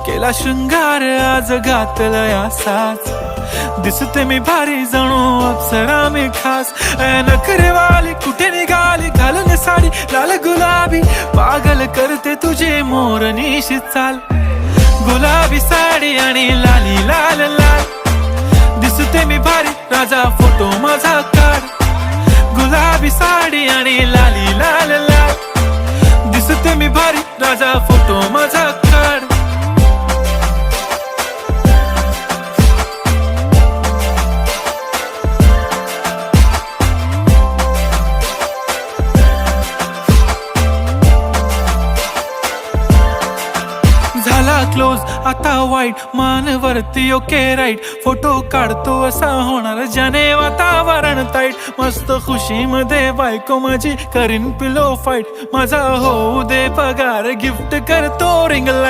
केला शृंगार आज घातलाय असाच, दिसते मी भारी जणू अप्सरा मी खास. नखरेवाली कुठे निघाली घालून साडी लाल गुलाबी, पागल करते तुझे मोरनीशी चाल. गुलाबी साडी आणि लाली लाल लाल, दिसते मी भारी राजा फोटो माझा काढ. गुलाबी साडी आणि लाली लाल लाल, दिसते मी भारी राजा फोटो माझा काढ. झाला क्लोज आता वाईट, मानवरती ओके राईट. फोटो काढतो असा होणार ज्याने वातावरण ताईट. मस्त खुशी मध्ये बायको माझी करीन पिलो फाईट. माझा होऊ दे पगार गिफ्ट करतो रिंग लाईट.